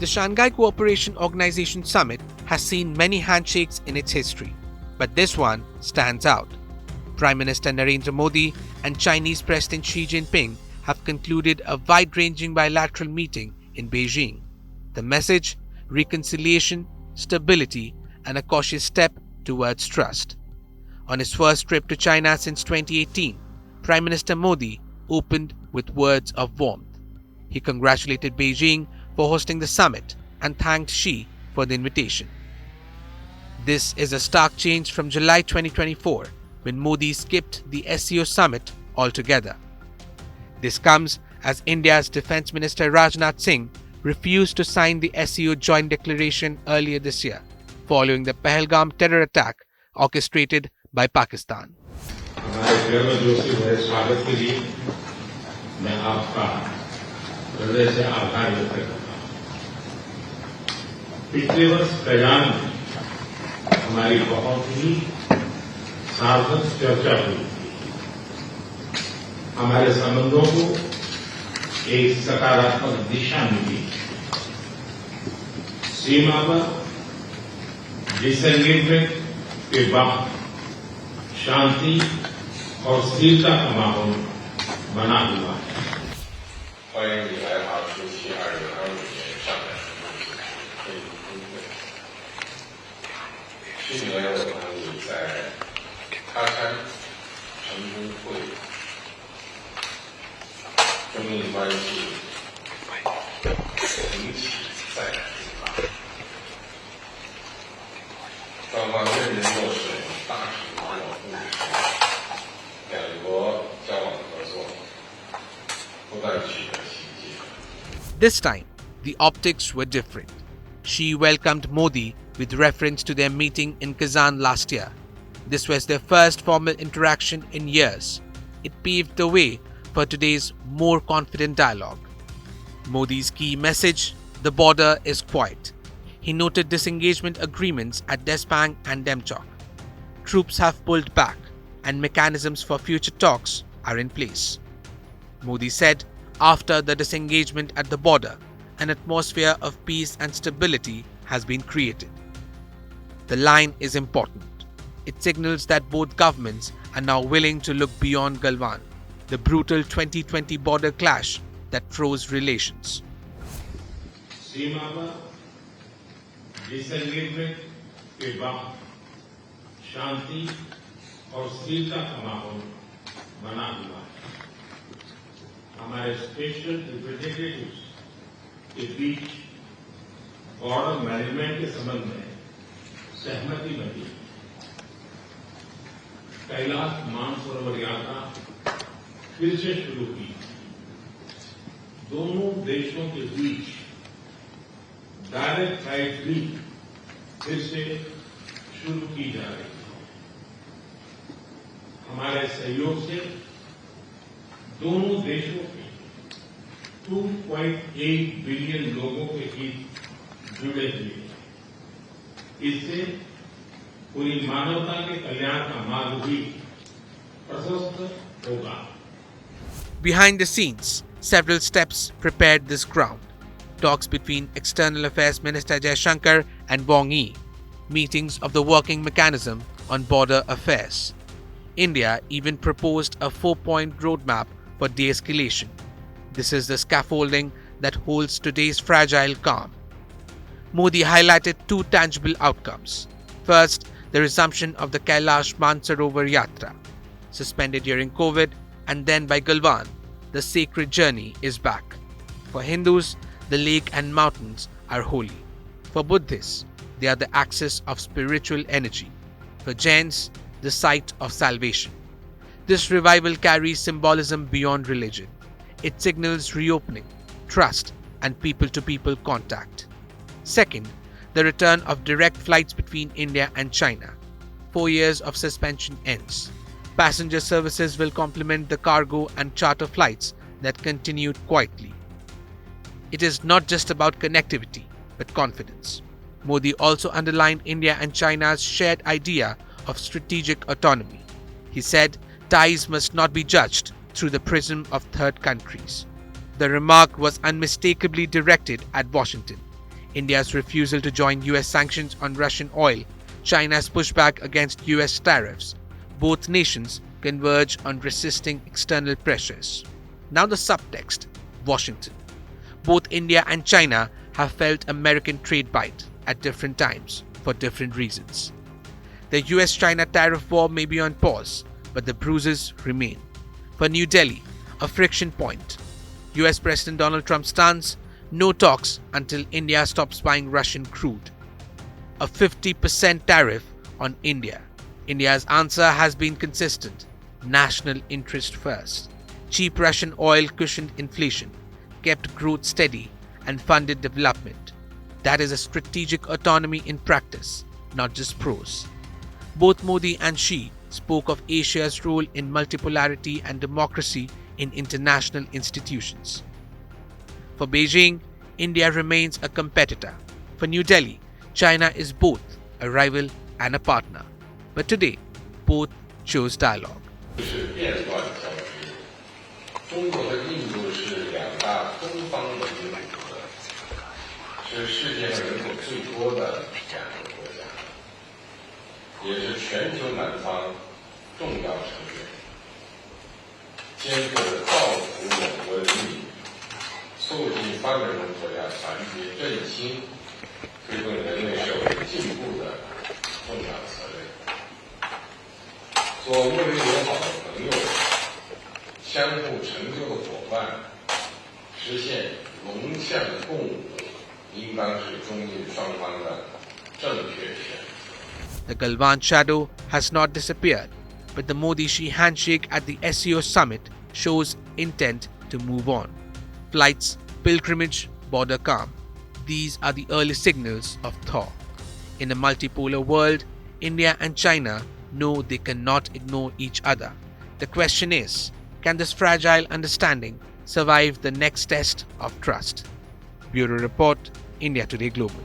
The Shanghai Cooperation Organization summit has seen many handshakes in its history, but this one stands out. Prime Minister Narendra Modi and Chinese President Xi Jinping have concluded a wide-ranging bilateral meeting in Beijing. The message: reconciliation, stability, and a cautious step towards trust. On his first trip to China since 2018, Prime Minister Modi opened with words of warmth. He congratulated Beijing for hosting the summit and thanked Xi for the invitation. This is a stark change from July 2024, when Modi skipped the SCO summit altogether. This comes as India's Defence Minister Rajnath Singh refused to sign the SCO joint declaration earlier this year, following the Pahalgam terror attack orchestrated by Pakistan. मैं आपका हृदय से आभार व्यक्त करता हूं। पिछले वर्ष कयान में हमारी बहुत ही सार्थक चर्चा हुई। हमारे संबंधों को एक सकारात्मक दिशा मिली। सीमा पर डिसएंगेजमेंट के बाद शांति और स्थिरता का माहौल बना हुआ है। 欢迎你来华出席2025年上海会议峰会。去年我们也在喀山成功会中印关系重启再展开发，双方认真落实大体目标共识，两国交往合作不断取得。This time, the optics were different. Xi welcomed Modi with reference to their meeting in Kazan last year. This was their first formal interaction in years. It paved the way for today's more confident dialogue. Modi's key message: the border is quiet. He noted disengagement agreements at Despang and Demchok. Troops have pulled back and mechanisms for future talks are in place. Modi said, after the disengagement at the border, an atmosphere of peace and stability has been created. The line is important. It signals that both governments are now willing to look beyond Galwan, the brutal 2020 border clash that froze relations. सीमा पर disengagement के बाद शांति और स्थिरता का माहौल बना हुआ है। हमारे स्पेशल रिप्रेजेंटेटिव्स के बीच बॉर्डर मैनेजमेंट के संबंध में सहमति बनी। कैलाश मानसरोवर यात्रा फिर से शुरू की। दोनों देशों के बीच डायरेक्ट फ्लाइट भी फिर से शुरू की जा रही है। हमारे सहयोग से दोनों देशों के 2.8 बिलियन लोगों के हित जुड़े हुए हैं। इससे पूरी मानवता के कल्याण का मार्ग भी प्रशस्त होगा। Behind the scenes, several steps prepared this ground. Talks between External Affairs Minister Jaishankar and Wang Yi, meetings of the working mechanism on border affairs. India even proposed a 4-point roadmap for de-escalation. This is the scaffolding that holds today's fragile calm. Modi highlighted two tangible outcomes. First, the resumption of the Kailash Mansarovar Yatra, suspended during COVID, and then by Galwan, the sacred journey is back. For Hindus, the lake and mountains are holy. For Buddhists, they are the axis of spiritual energy. For Jains, the site of salvation. This revival carries symbolism beyond religion. It signals reopening, trust, and people-to-people contact. Second, the return of direct flights between India and China. 4 years of suspension ends. Passenger services will complement the cargo and charter flights that continued quietly. It is not just about connectivity, but confidence. Modi also underlined India and China's shared idea of strategic autonomy. He said, ties must not be judged through the prism of third countries. The remark was unmistakably directed at Washington. India's refusal to join US sanctions on Russian oil, China's pushback against US tariffs. Both nations converge on resisting external pressures. Now the subtext, Washington. Both India and China have felt American trade bite at different times for different reasons. The US-China tariff war may be on pause, but the bruises remain. For New Delhi, a friction point. US President Donald Trump's stance: no talks until India stops buying Russian crude. A 50% tariff on India. India's answer has been consistent: national interest first. Cheap Russian oil cushioned inflation, kept growth steady, and funded development. That is a strategic autonomy in practice, not just prose. Both Modi and Xi spoke of Asia's role in multipolarity and democracy in international institutions. For Beijing, India remains a competitor. For New Delhi, China is both a rival and a partner. But today, both chose dialogue. 是变乱交织。中国和印度是两大东方的民主国家，是世界上人口最多的两个国家，也是全球南方重要成员，肩负着造福我国人民、促进发展中国家团结振兴、推动人类社会进步的重要责任。做睦邻友好的朋友，相互成就的伙伴，实现龙象共舞，应当是中印双方的正确选择。 The Galwan shadow has not disappeared, but the Modi-Xi handshake at the SCO summit shows intent to move on. Flights, pilgrimage, border calm. These are the early signals of thaw. In a multipolar world, India and China know they cannot ignore each other. The question is, can this fragile understanding survive the next test of trust? Bureau Report, India Today Global.